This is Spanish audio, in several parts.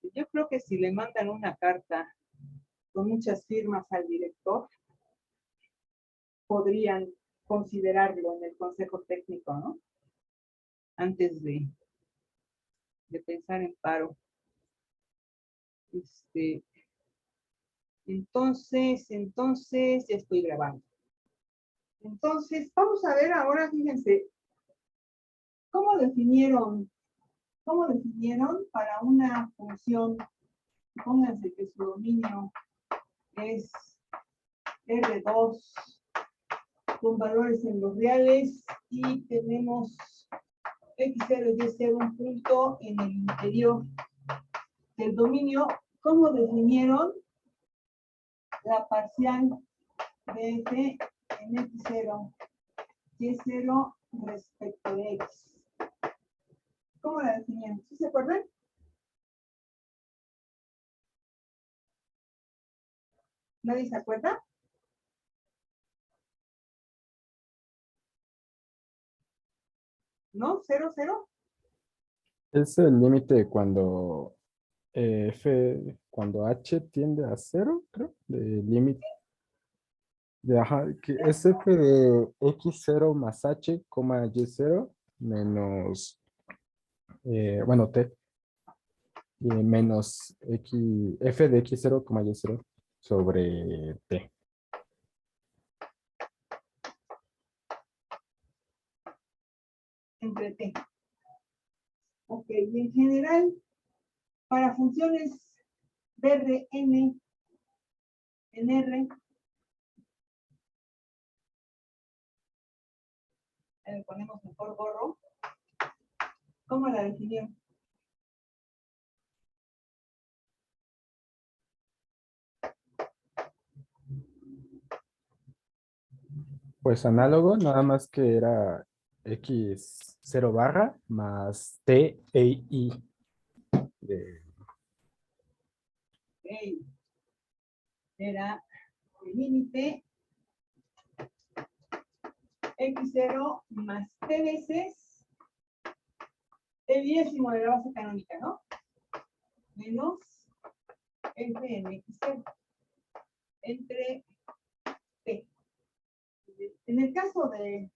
Yo creo que si le mandan una carta con muchas firmas al director, podrían considerarlo en el consejo técnico, ¿no? Antes de pensar en paro. Entonces, ya estoy grabando. Entonces, vamos a ver ahora, fíjense, ¿cómo definieron para una función? Pónganse que su dominio es R2 con valores en los reales y tenemos X0 y Y0 un punto en el interior del dominio. ¿Cómo definieron la parcial de F en X0, Y0 respecto de X? ¿Cómo la definieron? ¿Sí se acuerdan? ¿Nadie se acuerda? ¿No? ¿0, 0? Es el límite cuando cuando h tiende a 0, creo, de límite. Ajá, que es f de x0 más h, y0 menos, bueno, t, menos f de x0, y0 sobre t. Entre t. Ok, y en general, para funciones de Rn en R, le ponemos mejor gorro. ¿Cómo la definieron? Pues análogo, nada más que era x0 barra más t e i. Okay. Era el límite x0 más t veces el diésimo de la base canónica, ¿no? Menos f en x0 entre t. En el caso de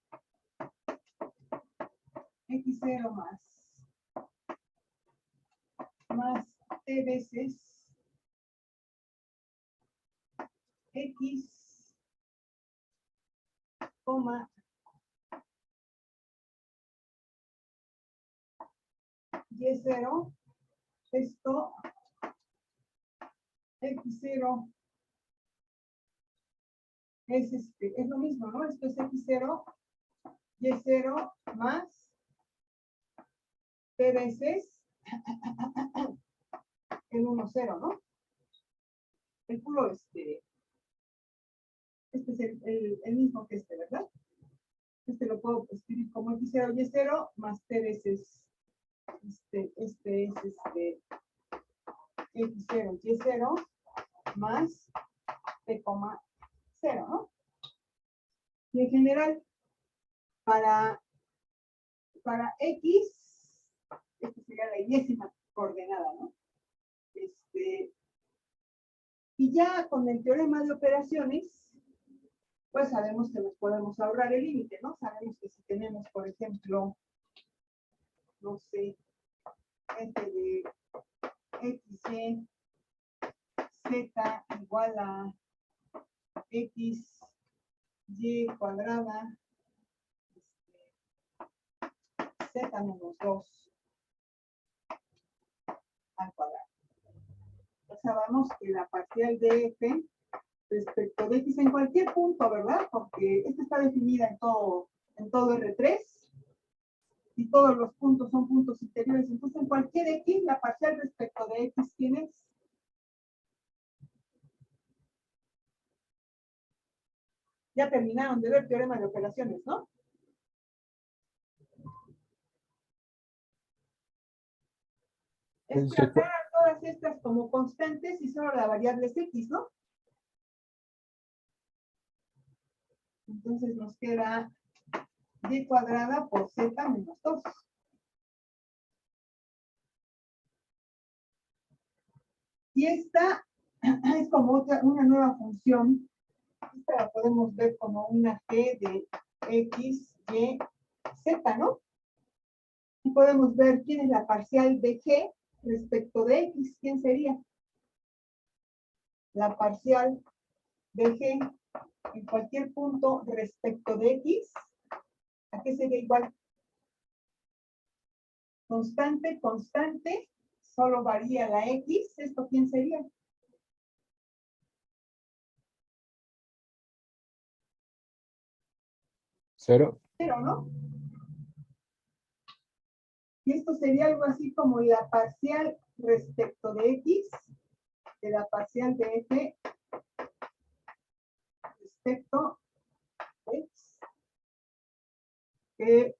x0 más t veces x, y0, esto x0 es lo mismo, ¿no? Esto es x0, y0 más t veces el 1, 0, ¿no? El puro, este es el mismo que ¿verdad? Lo puedo escribir como x0, y0 más t veces este es x0, y0 más t, 0, ¿no? Y en general, para x, esta sería la y-ésima coordenada, ¿no? Y ya con el teorema de operaciones, pues sabemos que nos podemos ahorrar el límite, ¿no? Sabemos que si tenemos, por ejemplo, no sé, f de x, z igual a x, y cuadrada, z menos 2 al cuadrado. Ya sabemos que la parcial de f respecto de x en cualquier punto, ¿verdad? Porque esta está definida en todo R3 y todos los puntos son puntos interiores. Entonces, en cualquier x, la parcial respecto de x, ¿quién es? Ya terminaron de ver teorema de operaciones, ¿no? Es tratar a todas estas como constantes y solo la variable es x, ¿no? Entonces nos queda y cuadrada por z menos 2. Y esta es como una nueva función. Esta la podemos ver como una g de x, y, z, ¿no? Y podemos ver quién es la parcial de g respecto de x. ¿Quién sería? La parcial de g en cualquier punto respecto de x. ¿A qué sería igual? Constante, constante. Solo varía la x. ¿Esto quién sería? Cero. Cero, ¿no? Y esto sería algo así como la parcial respecto de x, de la parcial de f respecto de x, que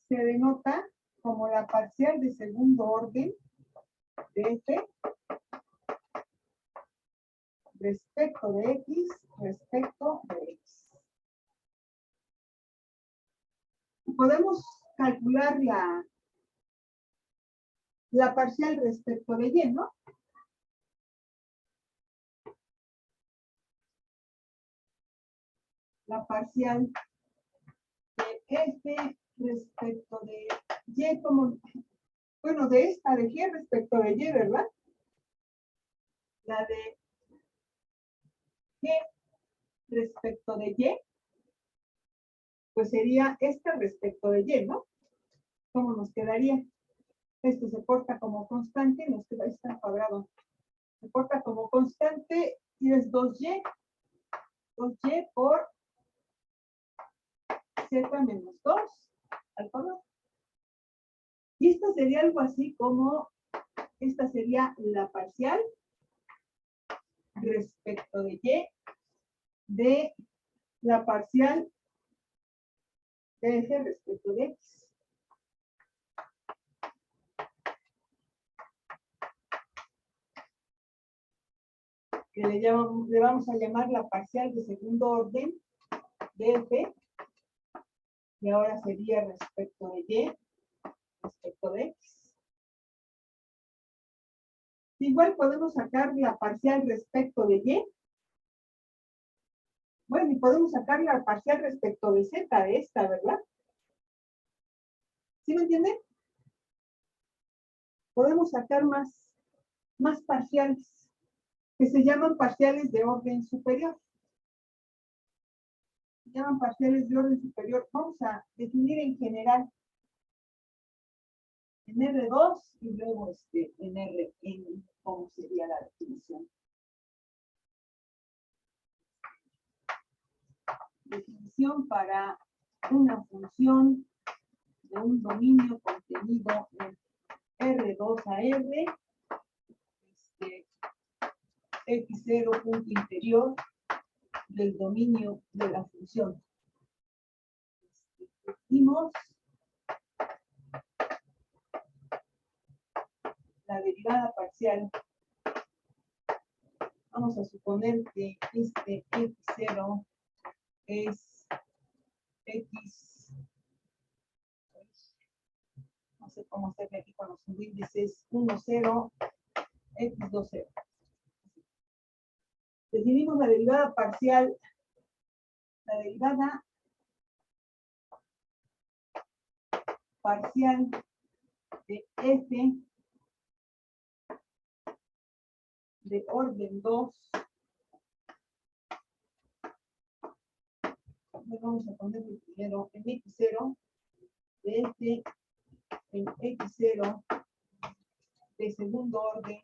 se denota como la parcial de segundo orden de f respecto de x respecto de x. Podemos calcular la parcial respecto de y, ¿no? La parcial de f respecto de y, como, bueno, de esta de g respecto de y, ¿verdad? La de g respecto de y, pues sería esta respecto de y, ¿no? ¿Cómo nos quedaría? Esto se porta como constante, nos queda esta cuadrado. Se porta como constante y es 2y por z menos 2 al cuadrado. Y esto sería algo así como, esta sería la parcial respecto de y de la parcial de f respecto de x. Que le vamos a llamar la parcial de segundo orden de f, y ahora sería respecto de y, respecto de x. Igual podemos sacar la parcial respecto de y. Bueno, y podemos sacar la parcial respecto de z, de esta, ¿verdad? ¿Sí me entienden? Podemos sacar más parciales, que se llaman parciales de orden superior. Se llaman parciales de orden superior. Vamos a definir en general en R2 y luego en Rn, ¿cómo sería la definición? Definición para una función de un dominio contenido en R2 a R, X0 punto interior del dominio de la función. Definimos la derivada parcial. Vamos a suponer que este X0 es X, no sé cómo hacerle aquí con los índices, 1, 0, X2, 0. Definimos la derivada parcial, la derivada parcial de f de orden 2. Vamos a poner primero en X0 de f en X0 de segundo orden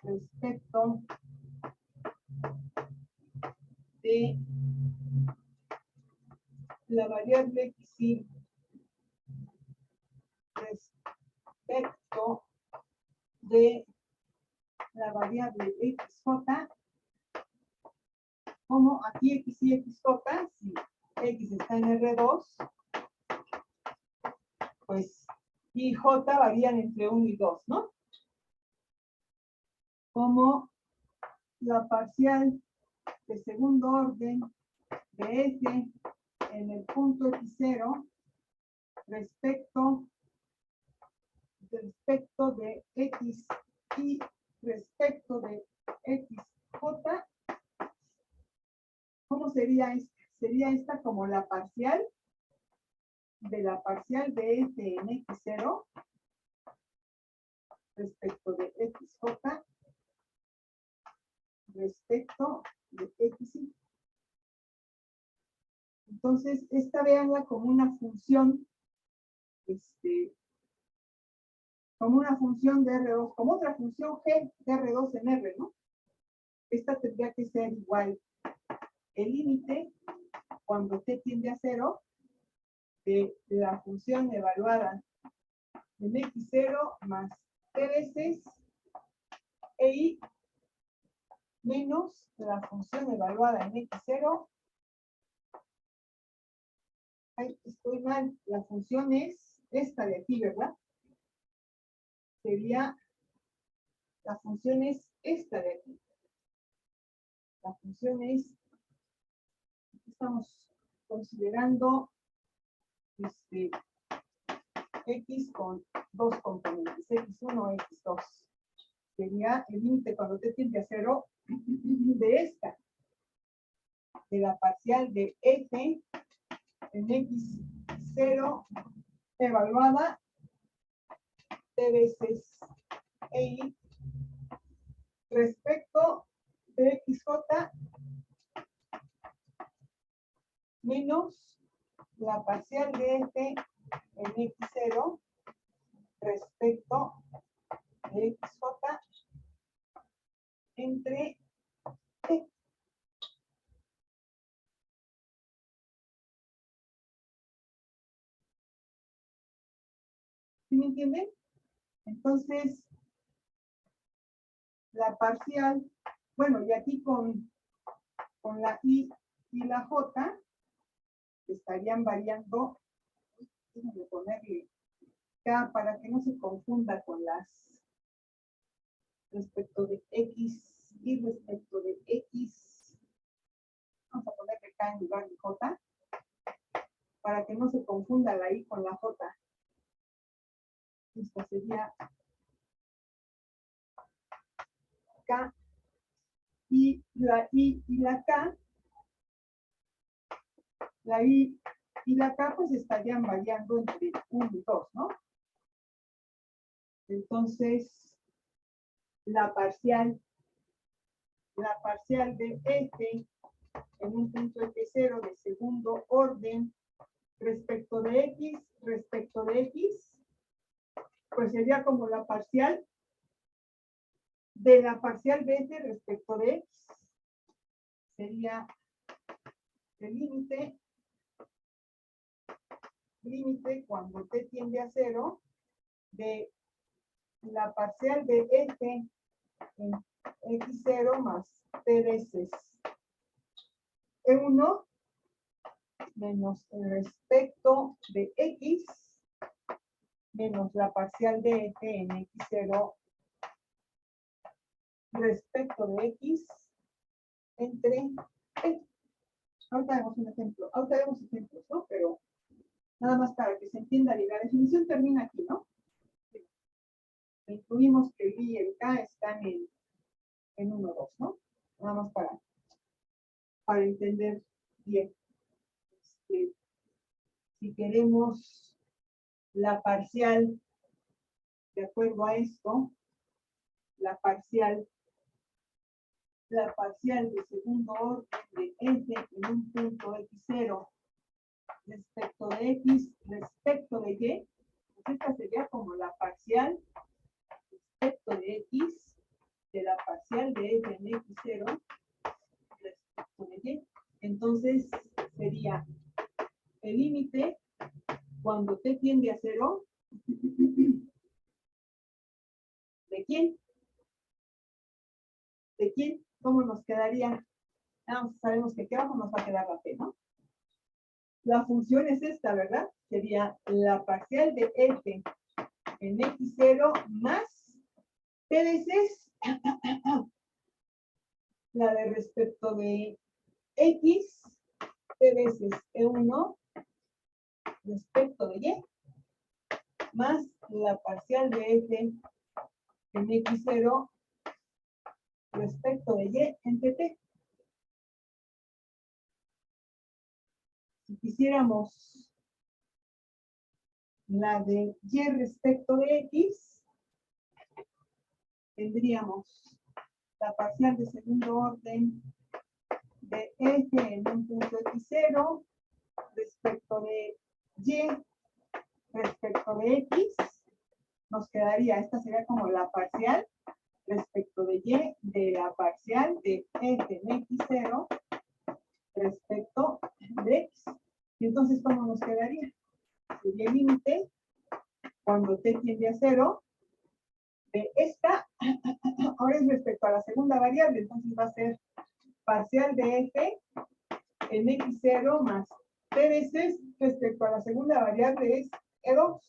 respecto de la variable xi respecto de la variable xj, como aquí x y xj, si x está en R2, pues y j varían entre 1 y 2, ¿no? Como la parcial de segundo orden de f en el punto X0 respecto de X y respecto de XJ, ¿cómo sería esta? Sería esta como la parcial de la parcial de F en X0 respecto de XJ respecto de XY. Entonces, esta véanla como una función, como una función de R2, como otra función G de R2 en R, ¿no? Esta tendría que ser igual el límite cuando t tiende a 0 de la función evaluada en X0 más t veces EI menos la función evaluada en X0. Ay, estoy mal. La función es esta de aquí, ¿verdad? Sería, la función es esta de aquí. La función es, estamos considerando X con dos componentes, X1, X2. Sería el límite cuando t tiende a 0 de esta, de la parcial de F en X0 evaluada t veces EI respecto de XJ menos la parcial de F en X0 respecto de XJ entre T. ¿Sí me entienden? Entonces, la parcial, bueno, y aquí con la I y la J estarían variando, déjenme ponerle K para que no se confunda con las respecto de X y respecto de X. Vamos a ponerle K en lugar de J para que no se confunda la I con la J. Esta sería K y la I y la K. La I y la K pues estarían variando entre 1 y 2, ¿no? Entonces, la parcial de F en un punto F0 de segundo orden respecto de X, pues sería como la parcial de la parcial de F respecto de X. Sería el límite cuando t tiende a 0 de la parcial de F en X0 más t veces E1 menos el respecto de X menos la parcial de F en X0 respecto de X entre E. Ahorita vemos un ejemplo, ahorita vemos ejemplos, ¿no? Pero nada más para que se entienda y la definición termina aquí, ¿no? Incluimos que el I y el K están en 1, 2, ¿no? Nada más para entender bien. Si queremos la parcial, de acuerdo a esto, la parcial de segundo orden de F en un punto X0 respecto de X, respecto de Y, pues esta sería como la parcial respecto de X de la parcial de F en X0 respecto de Y. Entonces sería el límite cuando t tiende a 0 ¿de quién? ¿De quién? ¿Cómo nos quedaría? Sabemos que aquí abajo nos va a quedar la t, ¿no? La función es esta, ¿verdad? Sería la parcial de F en X0 más t veces la de respecto de X, t veces E1 respecto de Y. más la parcial de f en x0 respecto de y entre t. Si quisiéramos la de y respecto de x, tendríamos la parcial de segundo orden de f en un punto x0 respecto de y respecto de x. Nos quedaría, esta sería como la parcial respecto de y de la parcial de f en x0 respecto de x. Y entonces, ¿cómo nos quedaría? Sería el límite cuando t tiende a 0 de esta, ahora es respecto a la segunda variable, entonces va a ser parcial de f en x0 más t veces respecto a la segunda variable es e2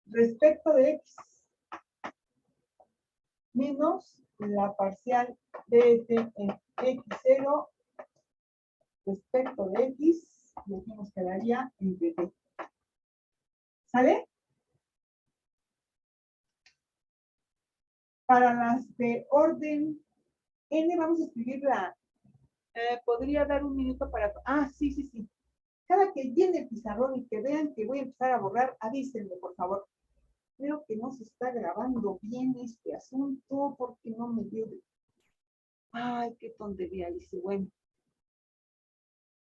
respecto de x menos la parcial de f en x0 respecto de x, y aquí nos quedaría entre t. ¿Sale? Para las de orden n vamos a escribir la... podría dar un minuto para... Ah, sí, sí, sí. Cada que llene el pizarrón y que vean que voy a empezar a borrar, avísenme, por favor. Creo que no se está grabando bien este asunto porque no me dio de... Ay, qué tontería, dice. Bueno.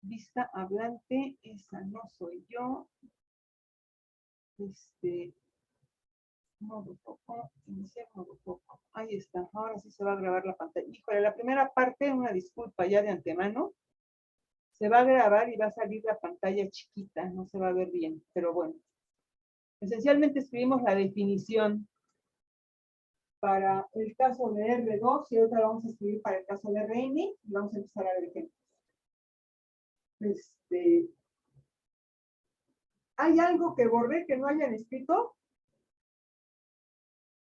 Vista hablante, esa no soy yo. Modo poco, iniciar modo poco. Ahí está, ahora sí se va a grabar la pantalla. Híjole, la primera parte, una disculpa ya de antemano. Se va a grabar y va a salir la pantalla chiquita, no se va a ver bien, pero bueno. Esencialmente escribimos la definición para el caso de R2 y otra vamos a escribir para el caso de Rn y vamos a empezar a ver ejemplos. ¿Hay algo que borré que no hayan escrito?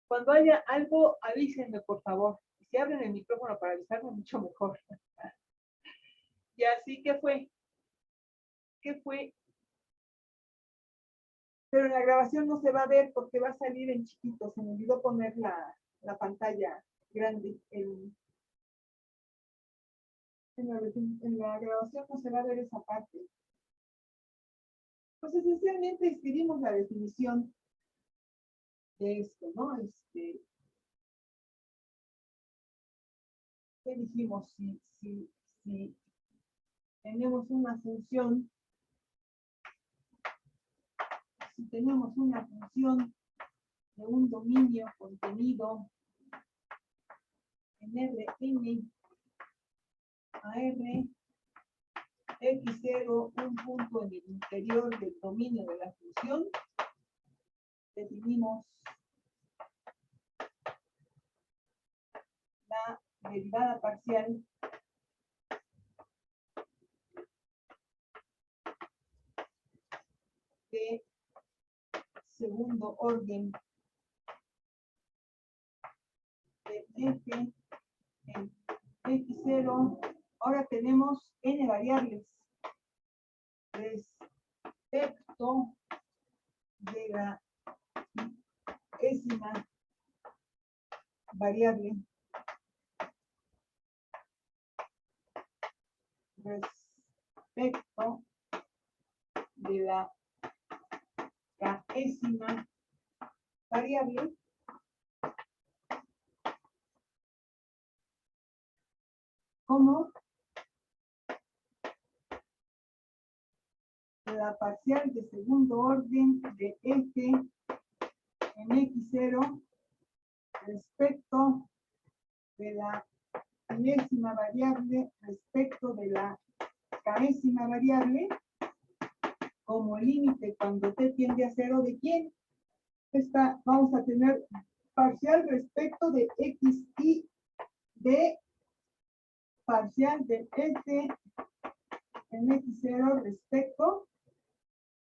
Cuando haya algo, avísenme, por favor. Si abren el micrófono para avisarme, mucho mejor. Y así, ¿qué fue? ¿Qué fue? Pero en la grabación no se va a ver porque va a salir en chiquito. Se me olvidó poner la pantalla grande. En la grabación no se va a ver esa parte. Pues esencialmente escribimos la definición de esto, ¿no? ¿Qué dijimos? Si tenemos una función, de un dominio contenido en Rn a R, x0, un punto en el interior del dominio de la función, definimos la derivada parcial de segundo orden de f en x0. Ahora tenemos n variables respecto de la décima variable respecto de la décima variable como la parcial de segundo orden de f en x0 respecto de la décima variable respecto de la décima variable como límite cuando t tiende a 0 de quién. Esta vamos a tener parcial respecto de x y de parcial de f en x0 respecto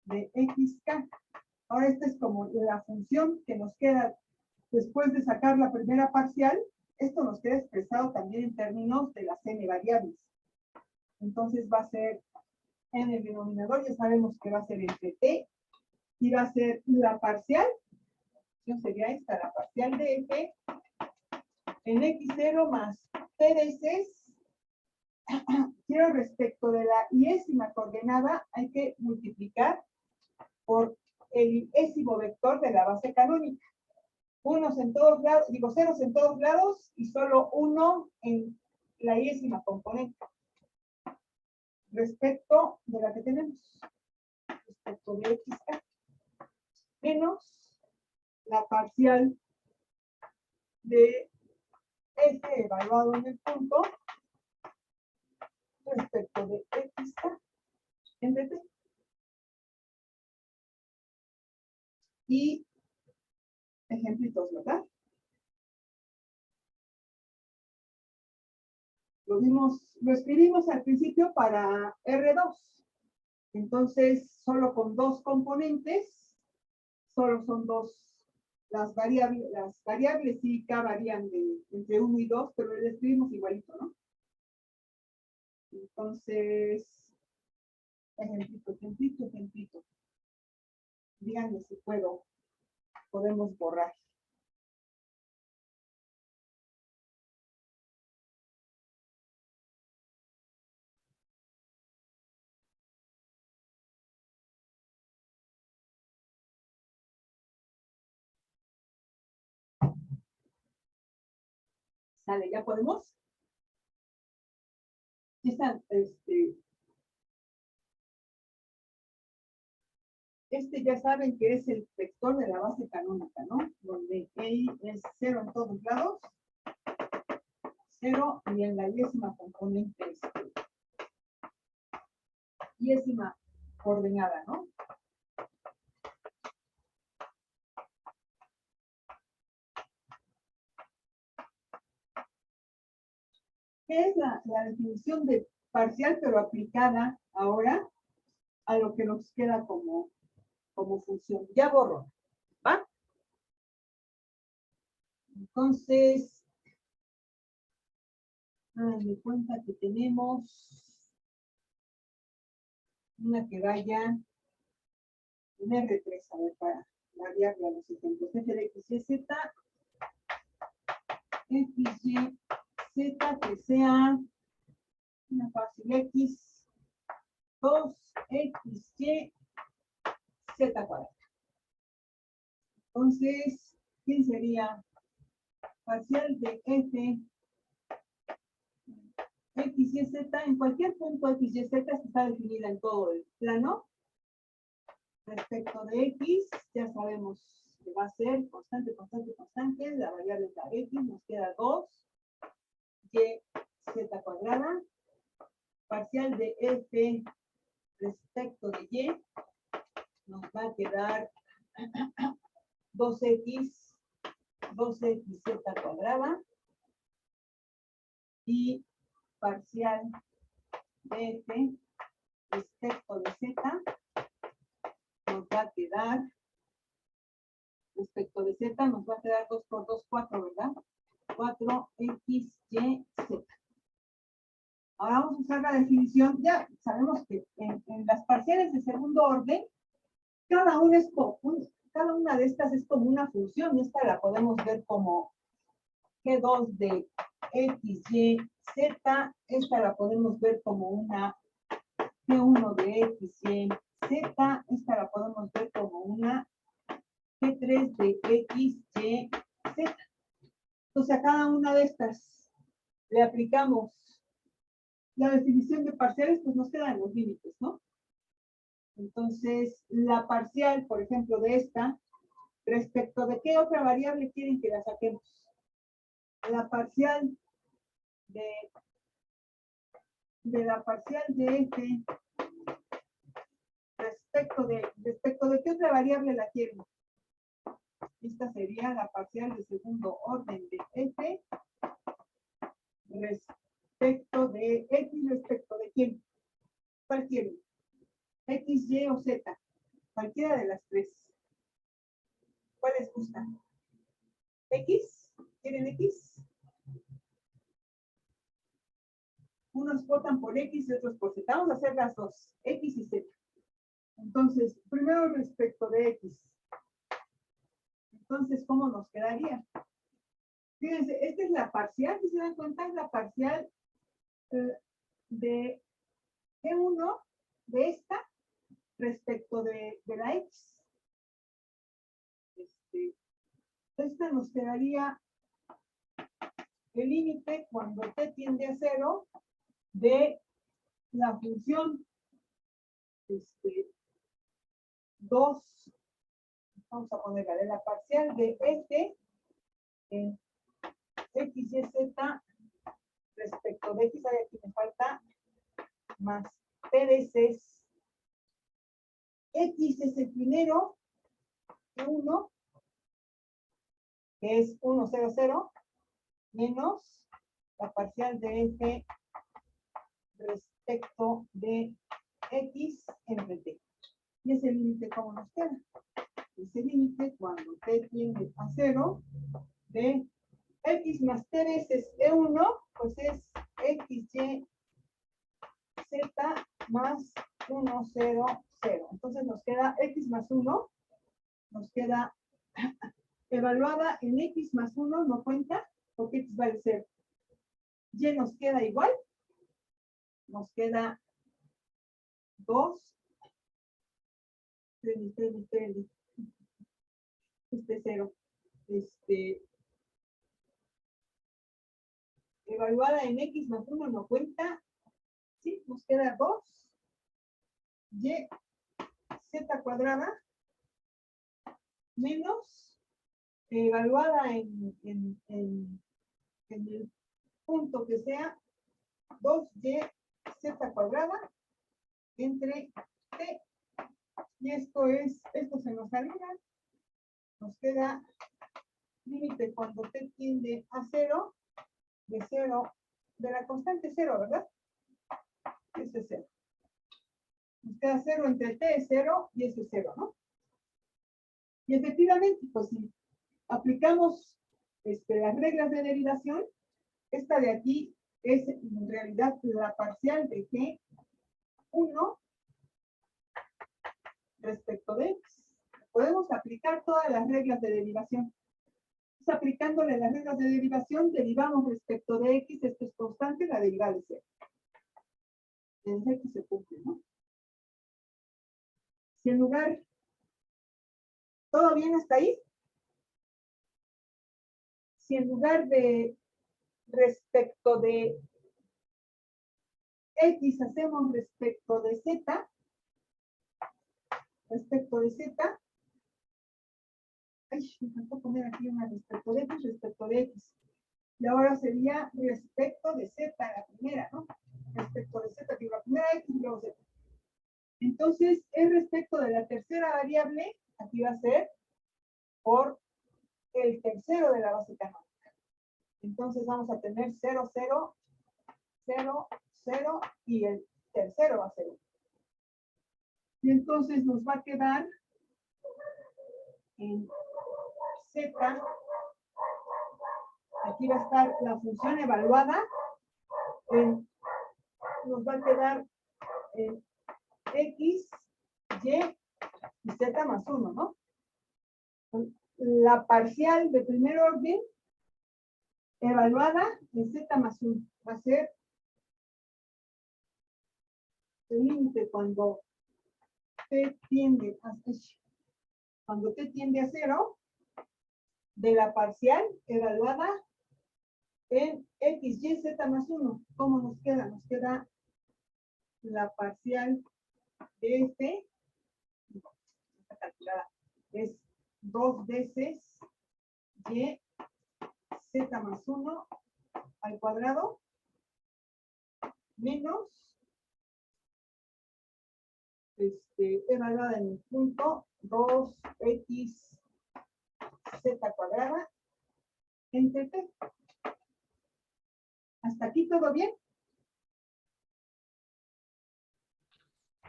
de xk. Ahora esta es como la función que nos queda después de sacar la primera parcial. Esto nos queda expresado también en términos de las n variables. Entonces va a ser en el denominador, ya sabemos que va a ser entre t y va a ser la parcial, sería esta, la parcial de F en X0 más P de C. Quiero respecto de la iésima coordenada, hay que multiplicar por el ésimo vector de la base canónica. Unos en todos lados, digo ceros en todos lados y solo uno en la iésima componente. Respecto de la que tenemos, respecto de X menos la parcial de F evaluado en el punto respecto de X en DT. Y ejemplitos, ¿verdad? Lo escribimos al principio para R2. Entonces, solo con dos componentes, solo son dos. Las variables sí K varían entre 1 y 2, pero lo escribimos igualito, ¿no? Entonces, ejemplito. Díganme si podemos borrar. Sale, ¿ya podemos? Están, ya saben que es el vector de la base canónica, ¿no? Donde I es 0 en todos lados, 0, y en la iésima componente iésima coordenada, ¿no? ¿Qué es la definición de parcial, pero aplicada ahora a lo que nos queda como función? Ya borro, ¿va? Entonces, me cuenta que tenemos una que vaya en R3, a ver, para variarle a los ejemplos. F de X, Y, Z, X, Y, Z, que sea una fácil X, 2, X, Y, Z cuadrada. Entonces, ¿quién sería? Parcial de F, X, Y, Z, en cualquier punto X, Y, Z está definida en todo el plano. Respecto de X, ya sabemos que va a ser constante. La variable es la X, nos queda 2, Y, Z cuadrada. Parcial de F respecto de Y, nos va a quedar 2X, 2XZ cuadrada. Y parcial de F respecto de Z, nos va a quedar, respecto de Z, nos va a quedar 2 por 2, 4, ¿verdad? 4XYZ. Ahora vamos a usar la definición. Ya sabemos que en las parciales de segundo orden, cada una de estas es como una función. Esta la podemos ver como G2 de X, Y, Z. Esta la podemos ver como una G1 de X, Y, Z. Esta la podemos ver como una G3 de X, Y, Z. Entonces a cada una de estas le aplicamos la definición de parciales, pues nos quedan los límites, ¿no? Entonces, la parcial, por ejemplo, de esta, respecto de qué otra variable quieren que la saquemos. La parcial de la parcial de F, respecto de qué otra variable la quieren. Esta sería la parcial de segundo orden de F, respecto de X, respecto de quién. ¿Cuál quieren? X, Y o Z. Cualquiera de las tres. ¿Cuál les gusta? ¿X? ¿Quieren X? Unos votan por X y otros por Z. Vamos a hacer las dos, X y Z. Entonces, primero respecto de X. Entonces, ¿cómo nos quedaría? Fíjense, esta es la parcial, si se dan cuenta, es la parcial de G1 de esta respecto de la X. Esta nos quedaría el límite cuando t tiende a 0 de la función 2, vamos a ponerla de la parcial de este en x, y, z respecto de x, aquí me falta más p de 6. X es el primero, 1, que es 1, 0, 0, menos la parcial de f respecto de x entre t. Y ese límite, ¿cómo nos queda? Ese límite, cuando t tiende a 0, de x más t veces e1, pues es x, y, z más 1, 0, 0. Entonces nos queda x más 1, nos queda evaluada en x más 1, no cuenta, porque x vale 0. Y nos queda igual, nos queda 2, 0. Evaluada en x más 1 no cuenta, ¿sí? Nos queda 2, y, z cuadrada, menos, evaluada en el punto que sea, 2y, z cuadrada, entre t. Y esto se nos anula. Nos queda límite cuando t tiende a 0, de 0, de la constante 0, ¿verdad? Este es 0. Nos queda 0 entre t es 0 y este es 0, ¿no? Y efectivamente, pues si aplicamos las reglas de derivación, esta de aquí es en realidad la parcial de G1 respecto de X. Podemos aplicar todas las reglas de derivación. Entonces, aplicándole las reglas de derivación, derivamos respecto de X, esto es constante, la derivada de 0. En X se cumple, ¿no? Si en lugar, ¿todo bien hasta ahí? Si en lugar de respecto de X hacemos respecto de Z, ay, me faltó poner aquí una respecto de X, y ahora sería respecto de Z, la primera, ¿no? Respecto de Z, que la primera X y luego Z. Entonces, el respecto de la tercera variable, aquí va a ser por el tercero de la base canónica. Entonces vamos a tener 0, 0, 0, 0, y el tercero va a ser 1. Y entonces nos va a quedar en Z, aquí va a estar la función evaluada, nos va a quedar en X, y Z más 1, ¿no? La parcial de primer orden evaluada en Z más 1 va a ser el límite cuando t tiende a 0 de la parcial evaluada en X, Y, Z más 1. ¿Cómo nos queda? Nos queda la parcial de este, está calculada, es 2 veces Y, Z más 1 al cuadrado, menos evaluada en el punto 2x z cuadrada entre t. ¿Hasta aquí todo bien?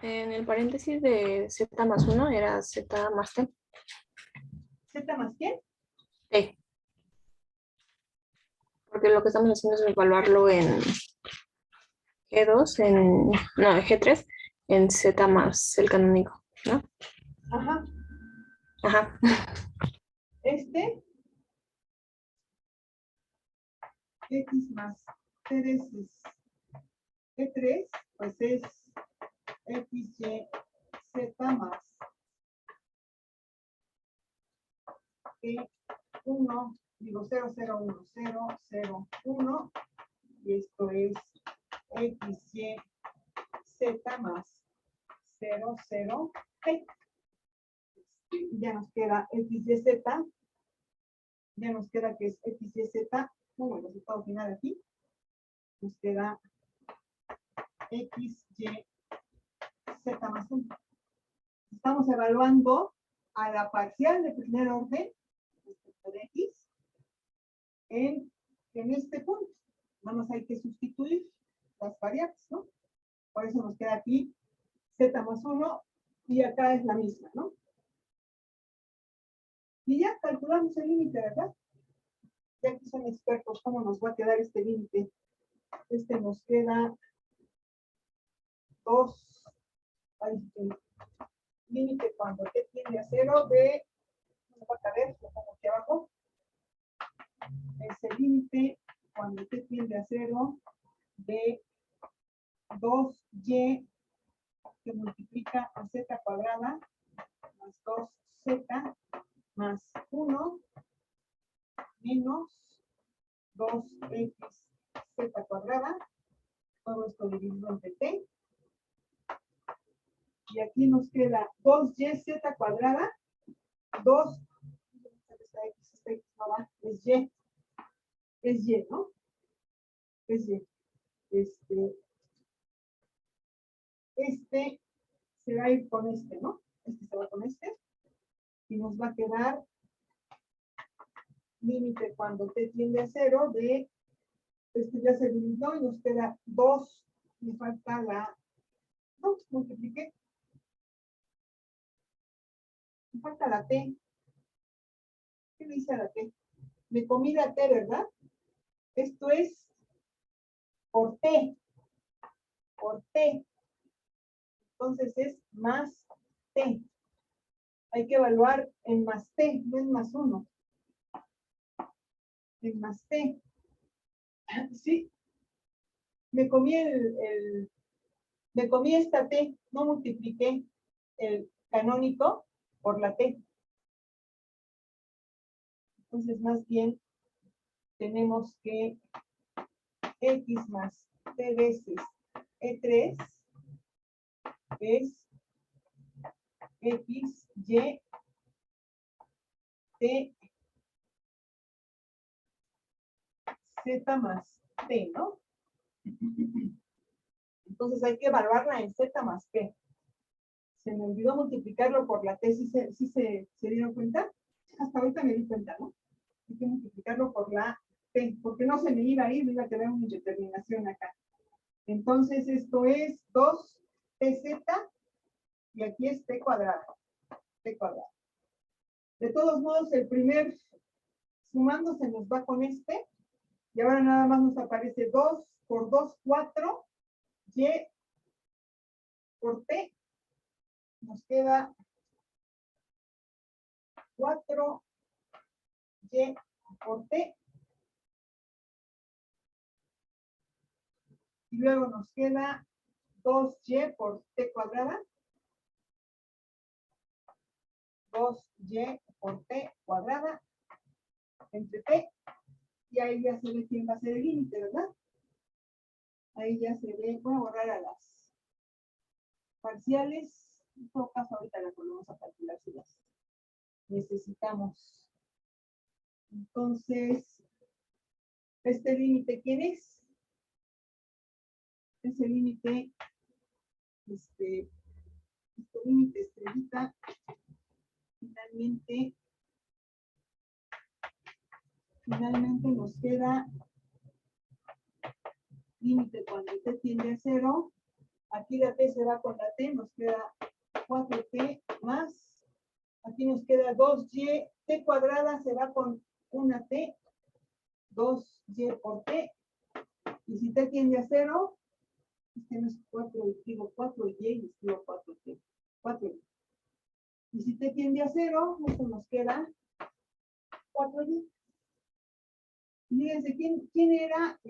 En el paréntesis de z más 1 era z más t. ¿Z más quién? T. Porque lo que estamos haciendo es evaluarlo en G2, en G3, en z más el canónico. ¿no? Ajá. Ajá. Este, X más T veces E3, pues es XY Z más E1, digo 0, 0, 1, 0, 0, 1, y esto es XY Z más 0, 0, T. Ya nos queda XYZ, ya nos queda que es XYZ, como el resultado final aquí, nos queda XYZ más 1. Estamos evaluando a la parcial de primer orden de X en este punto. Nada más hay que sustituir las variables, ¿no? Por eso nos queda aquí Z más 1 y acá es la misma, ¿no? Y ya calculamos el límite, ¿verdad? Ya que son expertos, ¿cómo nos va a quedar este límite? Este nos queda 2. Límite cuando t tiende a 0 de, no va a caber, lo pongo aquí abajo. Es el límite cuando t tiende a 0 de 2y que multiplica a z cuadrada más 2z más 1 menos 2x z cuadrada, todo esto dividido entre t, y aquí nos queda 2yz cuadrada, 2, esta x no va, es y, ¿no? Es y. Este se va a ir con este, ¿no? Este se va con este, y nos va a quedar límite cuando t tiende a 0 de, este ya se dividió y nos queda 2, me falta la, no, multipliqué, me falta la t. ¿Qué le hice a la t? Me comí la t, ¿verdad? Esto es por t, por t. Entonces es más t. Hay que evaluar en más t, no en más 1. En más t. Sí, me comí me comí esta t, no multipliqué el canónico por la t. Entonces, más bien, tenemos que x más t veces e3 es x, y, t, z más t, ¿no? Entonces hay que evaluarla en z más t. Se me olvidó multiplicarlo por la t, ¿sí se dieron cuenta? Hasta ahorita me di cuenta, ¿no? Hay que multiplicarlo por la t, porque no se me iba a ir, me iba a quedar una indeterminación acá. Entonces esto es 2tz y aquí es t cuadrado. T cuadrado. De todos modos, el primer sumando se nos va con este. Y ahora nada más nos aparece 2 por 2, 4. Y por t nos queda 4y por t. Y luego nos queda 2y por t cuadrada. 2y por t cuadrada entre t. Y ahí ya se ve quién va a ser el límite, ¿verdad? Ahí ya se ve, voy a borrar a las parciales. En todo caso, ahorita las volvemos a calcular si las necesitamos. Entonces, ¿este límite quién es? Ese límite, este límite estrellita, finalmente nos queda límite cuando t tiende a 0. Aquí la t se va con la t, nos queda 4t más, aquí nos queda 2y, t cuadrada se va con una t, 2y por t, y si t tiende a 0, este no es 4, digo 4y y escribo 4t, 4y. Y si t tiende a 0, esto nos queda 4y. Fíjense, ¿quién era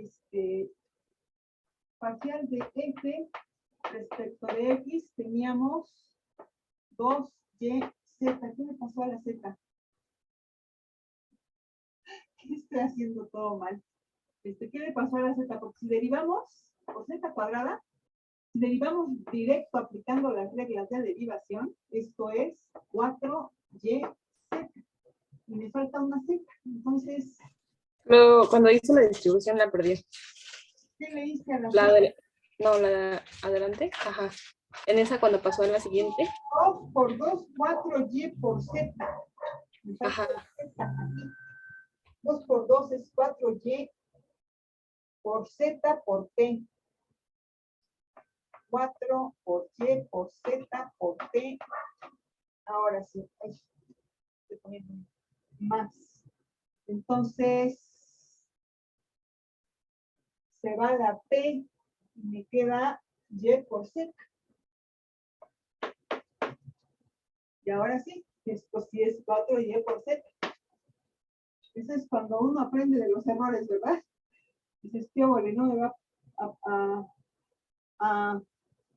parcial de f respecto de x? Teníamos 2y, z. ¿Qué le pasó a la z? ¿Qué estoy haciendo todo mal? ¿Qué le pasó a la z? Porque si derivamos por z cuadrada, si derivamos directo aplicando las reglas de derivación, esto es 4y z. Y me falta una z. Entonces, Luego, cuando hice la distribución la perdí. ¿qué le hice a la La z? no, la de adelante. Ajá. En esa cuando pasó a la siguiente. 2 por 2, 4y por z. Me falta Ajá. la z aquí. 2 por 2 es 4y por z por t. 4 por y por z por t. Ahora sí. Ay, estoy poniendo más. Entonces, se va la p y me queda y por z. Y ahora sí, esto sí es 4y por z. Eso es cuando uno aprende de los errores, ¿verdad? Dices, qué bueno, no me va a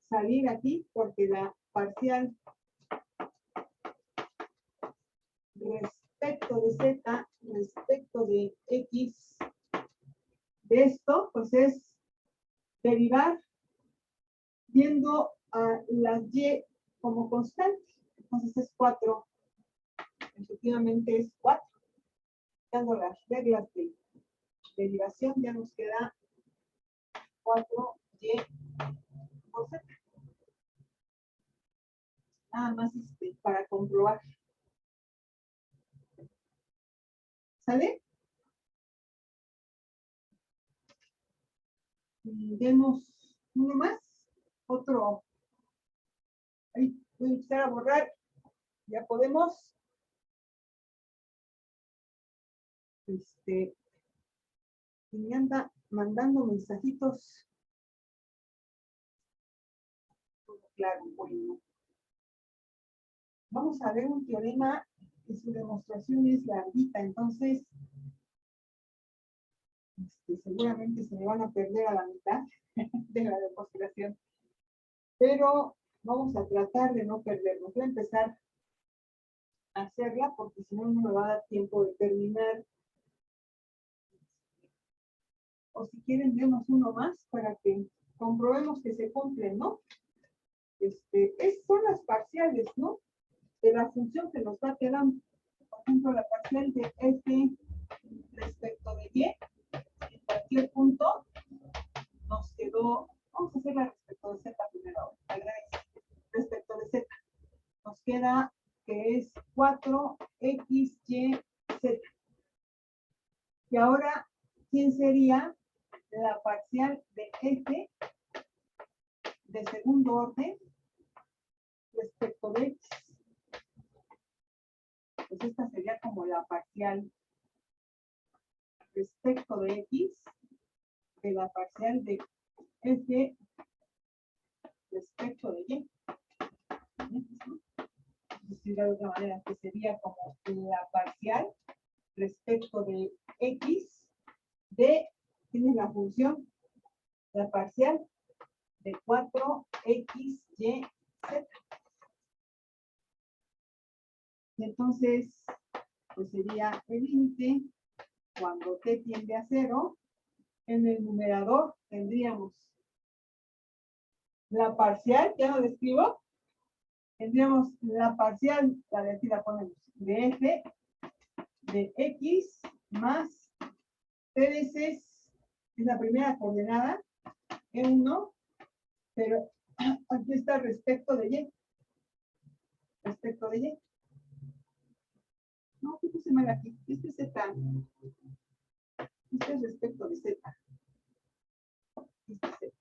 salir aquí porque la parcial respecto de z, respecto de x, de esto, pues es derivar viendo a las y como constante. Entonces es 4. Efectivamente es 4. Dando las reglas de derivación, ya nos queda 4y por z. Nada más para comprobar. ¿Sale? Demos uno más. Otro. Ahí voy a empezar a borrar. Ya podemos. Y me anda mandando mensajitos. Claro, bueno. Vamos a ver un teorema y su demostración es larguita, entonces seguramente se me van a perder a la mitad de la demostración. Pero vamos a tratar de no perdernos. Voy a empezar a hacerla porque si no, no me va a dar tiempo de terminar. O si quieren, demos uno más para que comprobemos que se cumplen, ¿no? Son las parciales, ¿no? De la función que nos va quedando. Por ejemplo, la parcial de f respecto de y, en cualquier punto, nos quedó, vamos a hacerla respecto de z primero, al revés, respecto de z. Nos queda que es 4xy z. Y ahora, ¿quién sería la parcial de f de segundo orden respecto de x? Pues esta sería como la parcial respecto de x de la parcial de f respecto de y. Decir de otra manera, que sería como la parcial respecto de x de, tiene la función, la parcial de 4xy z. Entonces, pues sería el límite cuando t tiende a 0. En el numerador tendríamos la parcial, ya no lo escribo, tendríamos la parcial, la de aquí la ponemos, de f de x más t veces, es la primera coordenada, E1, pero aquí está respecto de y. Respecto de y. No, ¿qué puse mal aquí? Este es z. Este es respecto de z. Este es z.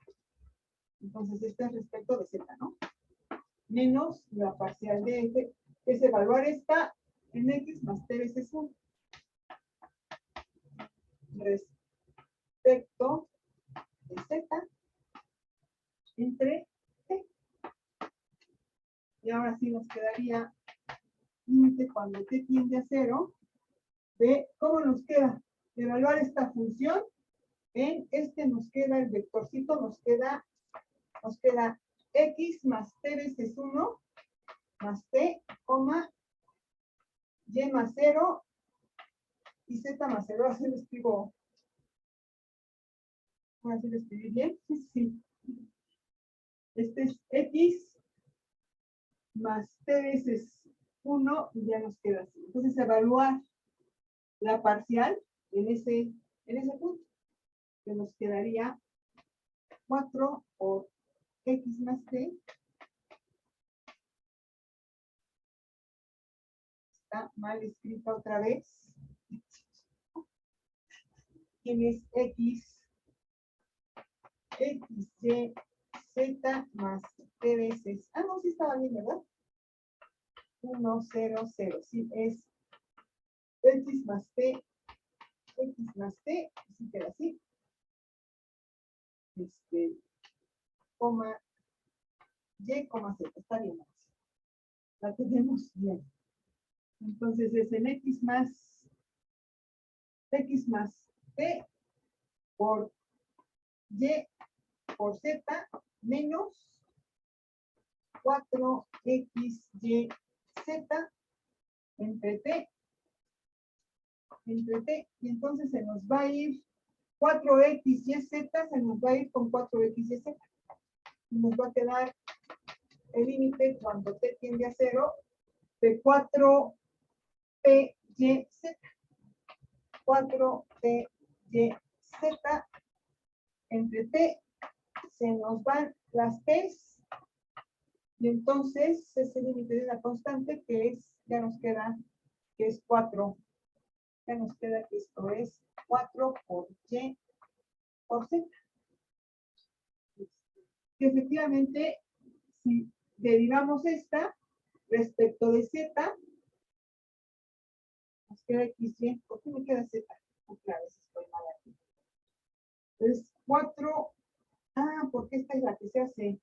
Entonces, este es respecto de z, ¿no? Menos la parcial de f, es evaluar esta en x más t veces 1. Respecto de z entre t. Y ahora sí nos quedaría límite cuando t tiende a 0, de cómo nos queda evaluar esta función. En este nos queda el vectorcito, nos queda x más t veces 1 más t, coma, y más 0 y z más 0. Así lo escribo. Así lo escribí bien. Sí. Este es x más t veces 1 y ya nos queda así. Entonces, evaluar la parcial en ese punto, que nos quedaría 4 por x más t. Está mal escrita otra vez. Tienes x, y, z más t veces. Ah, no, sí estaba bien, ¿verdad? 1, 0, 0. Sí, es x más t, así queda así. Coma, y, coma z. Está bien. La tenemos bien. Entonces es en x más t por y por z menos 4x, y, z entre t, y entonces se nos va a ir 4x, y, z, se nos va a ir con 4x, y, z. Nos va a quedar el límite cuando t tiende a 0 de 4p, y, z. 4p, y, z entre t, se nos van las t's, y entonces es el límite de la constante que es, ya nos queda, que es 4. Ya nos queda que esto es 4 por y por z. Y efectivamente, si derivamos esta respecto de z, nos queda x, y. ¿Por qué me queda z? Claro, estoy mal aquí. Entonces, 4, porque esta es la que se hace.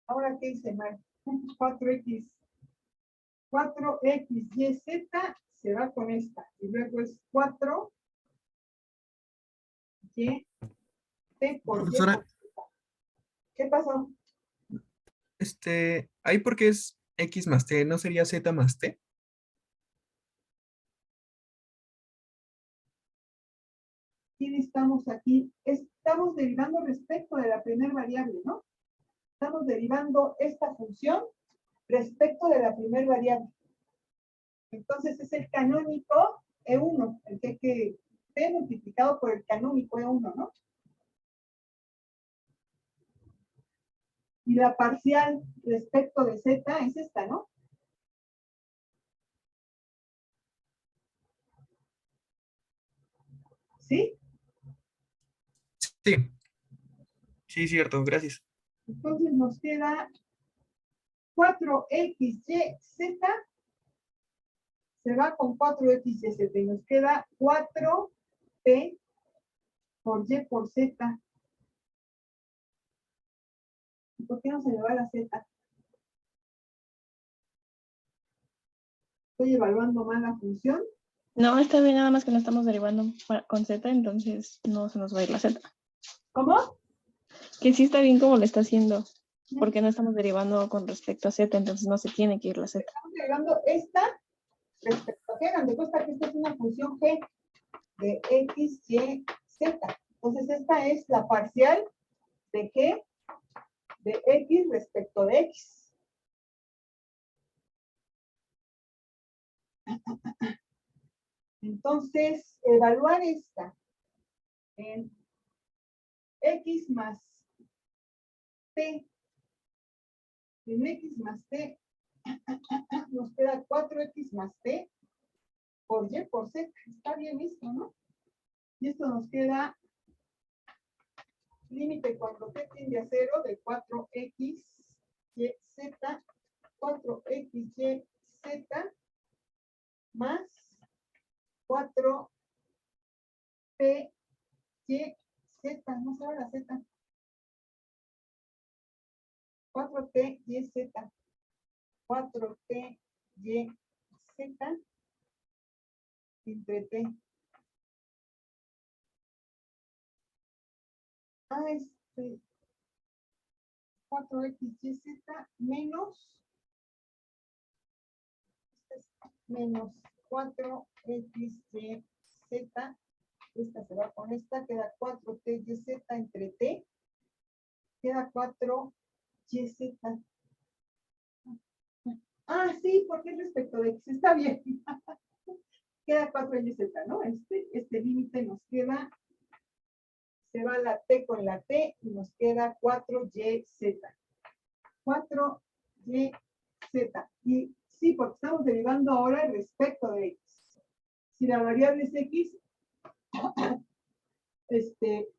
Ahora, ¿qué hice mal? 4x, y, z se va con esta. Y luego es 4 y t por y por Profesora, z. ¿Qué pasó? ahí porque es x más t, ¿no sería z más t? ¿Quién estamos aquí? Estamos derivando respecto de la primera variable, ¿no? Estamos derivando esta función respecto de la primera variable. Entonces es el canónico E1, el que t multiplicado por el canónico E1, ¿no? Y la parcial respecto de z es esta, ¿no? ¿Sí? Sí, sí, cierto, gracias. Entonces nos queda 4x, y, z se va con 4x, y, z. Y nos queda 4p por y por z. ¿Y por qué no se le va la z? Estoy evaluando mal la función. No, está bien, nada más que no estamos derivando con z, entonces no se nos va a ir la z. ¿Cómo? Que sí está bien como lo está haciendo, porque no estamos derivando con respecto a z, entonces no se tiene que ir la z. Estamos derivando esta respecto a g. Donde cuesta que esta es una función g de x, y, z. Entonces esta es la parcial de g de x respecto de x. Entonces, evaluar esta en x más t, en x más t, nos queda 4x más t por y por z. Está bien esto, ¿no? Y esto nos queda límite cuando t tiende a 0 de 4x, y, z, 4x, y, z, más 4p, y, z. No se va la z. 4t y z. 4t y z entre t. 4x y z menos 4x y z. Esta se va con esta, queda 4t y z entre t. Queda 4 y z. Sí, porque respecto de x está bien. Queda 4 y z, ¿no? Este límite nos queda, se va la t con la t y nos queda 4y z. 4y z. Y sí, porque estamos derivando ahora respecto de x. Si la variable es x,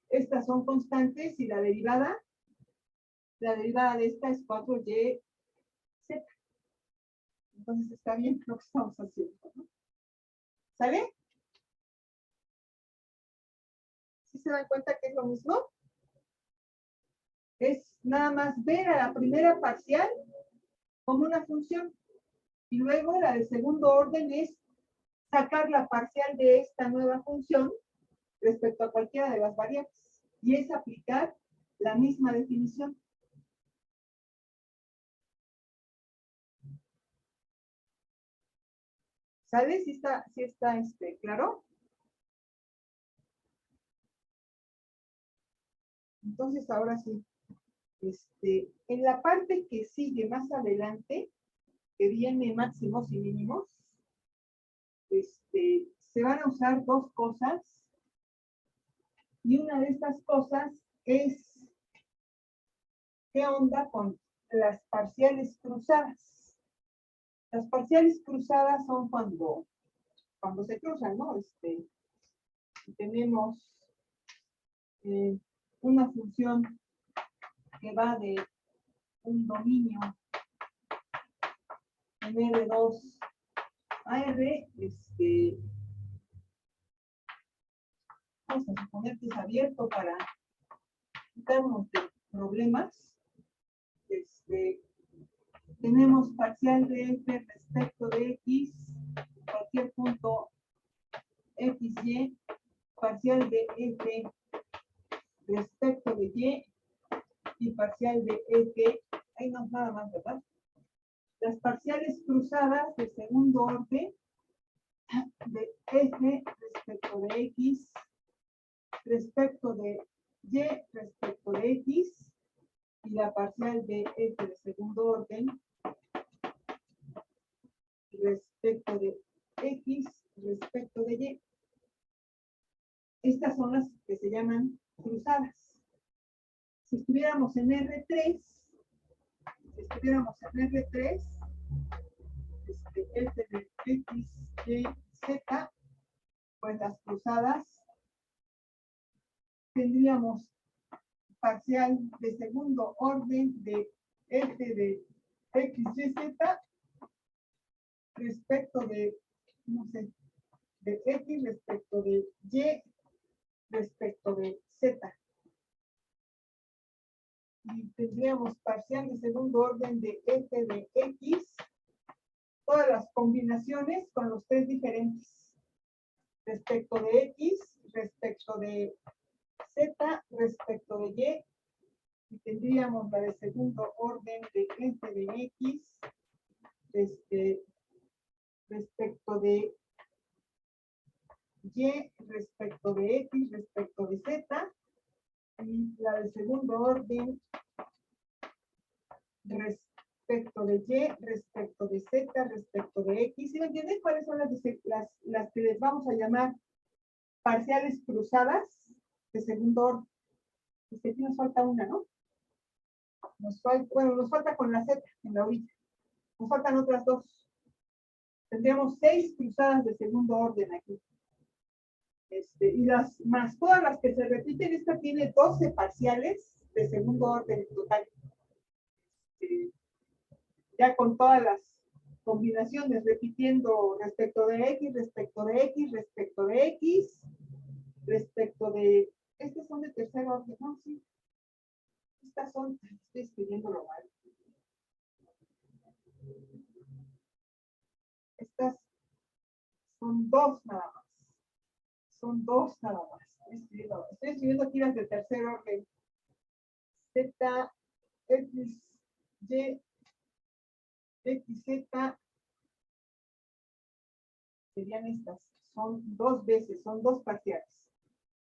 estas son constantes y la derivada de esta es 4y z. Entonces está bien lo que estamos haciendo, ¿no? ¿Sale? ¿Sí se dan cuenta que es lo mismo? Es nada más ver a la primera parcial como una función. Y luego la de segundo orden es sacar la parcial de esta nueva función respecto a cualquiera de las variables. Y es aplicar la misma definición. ¿Sabes? ¿Sí está claro? Entonces, ahora sí. En la parte que sigue más adelante, que viene máximos y mínimos, se van a usar dos cosas. Y una de estas cosas es ¿qué onda con las parciales cruzadas? Las parciales cruzadas son cuando se cruzan, ¿no? Tenemos una función que va de un dominio en R2 a R, vamos a suponer que es abierto para quitarnos de problemas. Tenemos parcial de f respecto de x, cualquier punto x, y, parcial de f respecto de y parcial de f, ahí no es nada más, ¿verdad? Las parciales cruzadas de segundo orden de f respecto de x, respecto de y respecto de x, y la parcial de f de segundo orden respecto de x respecto de y. Estas son las que se llaman cruzadas. Si estuviéramos en R3, f de x, y, z, pues las cruzadas tendríamos parcial de segundo orden de f de x, y, z respecto de, no sé, de x respecto de y respecto de z. Y tendríamos parcial de segundo orden de f de x, todas las combinaciones con los tres diferentes. Respecto de x, respecto de z, respecto de y tendríamos la de segundo orden de f de x, respecto de y, respecto de x, respecto de z, y la de segundo orden respecto de y, respecto de z, respecto de x. ¿Sí me entienden cuáles son las que les vamos a llamar parciales cruzadas de segundo orden? Aquí nos falta una, ¿no? Nos falta con la z en la orilla. Nos faltan otras dos. Tendríamos 6 cruzadas de segundo orden aquí. Y las más todas las que se repiten, esta tiene 12 parciales de segundo orden en total. Ya con todas las combinaciones, repitiendo respecto de x, respecto de x, respecto de x, respecto de... Estas son de tercer orden, ¿no? Sí. Estas son, estoy escribiéndolo mal. Son dos nada más. Son dos nada más. Estoy escribiendo aquí las de tercer orden. Z, X, Y, X, Z. Serían estas. Son dos veces, son dos parciales.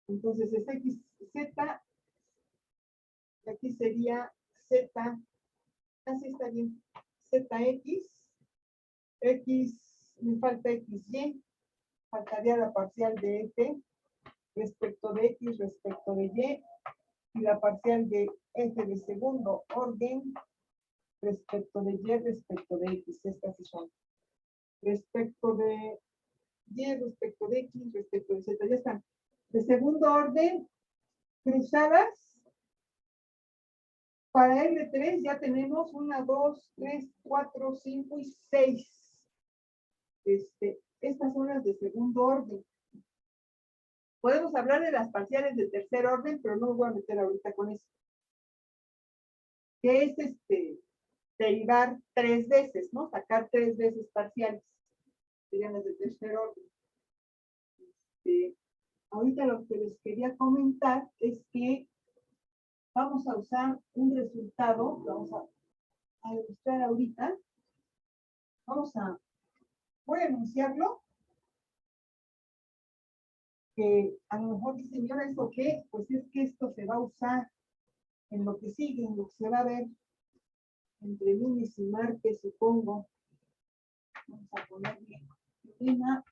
Entonces es X, Z. Aquí sería Z. Así está bien. ZX. X, me falta XY. Faltaría la parcial de F respecto de X respecto de Y. Y la parcial de F de segundo orden respecto de Y respecto de X. Estas sí son. Respecto de Y, respecto de X, respecto de Z. Ya están. De segundo orden, cruzadas. Para R3 ya tenemos 1, 2, 3, 4, 5 y 6. Estas son las de segundo orden. Podemos hablar de las parciales de tercer orden, pero no me voy a meter ahorita con eso. Que es derivar 3 veces, ¿no? Sacar 3 veces parciales. Serían las de tercer orden. Ahorita lo que les quería comentar es que vamos a usar un resultado, vamos a demostrar ahorita. Voy a anunciarlo. Que a lo mejor dicen, ¿y ahora eso qué? Pues es que esto se va a usar en lo que sigue, en lo que se va a ver entre lunes y martes, supongo. Vamos a ponerle una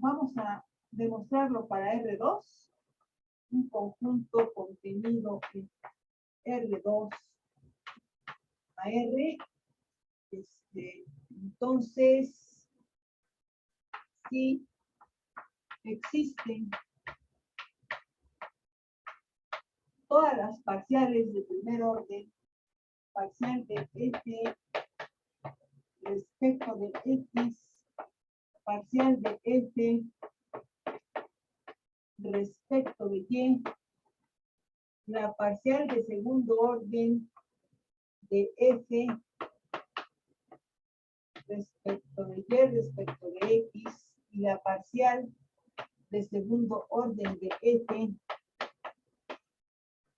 vamos a demostrarlo para R2, un conjunto contenido en R2 a R. Entonces, si existen todas las parciales de primer orden, parcial de F respecto de X, parcial de F respecto de Y, la parcial de segundo orden de F respecto de Y respecto de X, y la parcial de segundo orden de F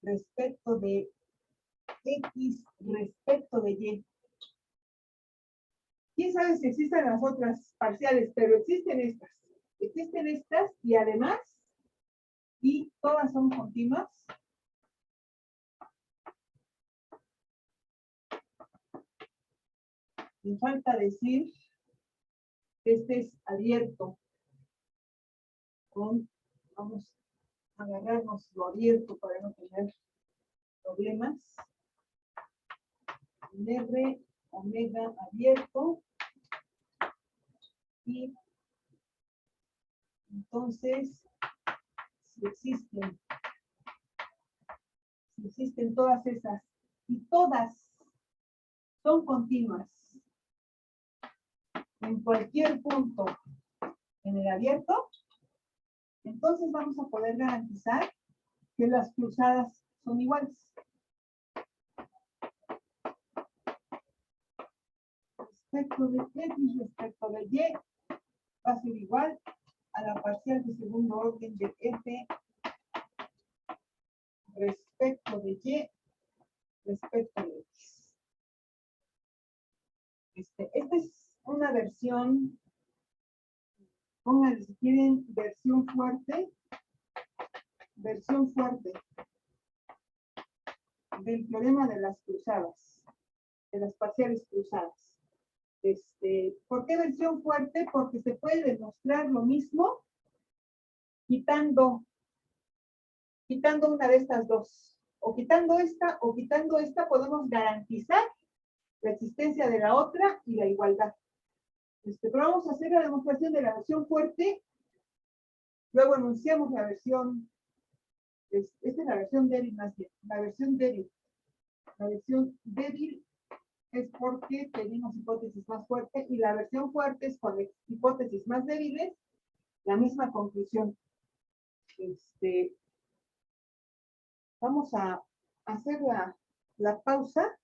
respecto de X respecto de Y. ¿Quién sabe si existen las otras parciales? Pero existen estas. Existen estas y además, y todas son continuas. Me falta decir que este es abierto. Vamos a agarrarnos lo abierto para no tener problemas. R, omega abierto. Y entonces, si existen todas esas, y todas son continuas en cualquier punto en el abierto, entonces vamos a poder garantizar que las cruzadas son iguales. Respecto de X respecto de Y va a ser igual a la parcial de segundo orden de F respecto de Y respecto de X. Esta es una versión, pónganle si quieren, versión fuerte del teorema de las cruzadas, de las parciales cruzadas. ¿Por qué versión fuerte? Porque se puede demostrar lo mismo quitando una de estas dos. O quitando esta, podemos garantizar la existencia de la otra y la igualdad. Pero vamos a hacer la demostración de la versión fuerte. Luego anunciamos la versión, esta es la versión débil más bien, la versión débil. La versión débil es porque tenemos hipótesis más fuerte y la versión fuerte es con hipótesis más débiles, la misma conclusión. Vamos a hacer la pausa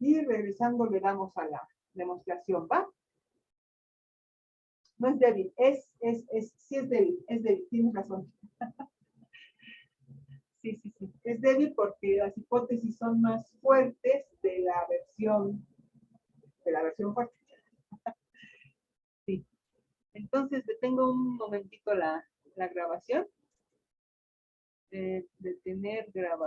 y regresando le damos a la demostración, ¿va? No es débil, sí es débil, tienes razón. Sí, es débil porque las hipótesis son más fuertes de la versión fuerte. Sí. Entonces, detengo un momentito la grabación. Detener grabación.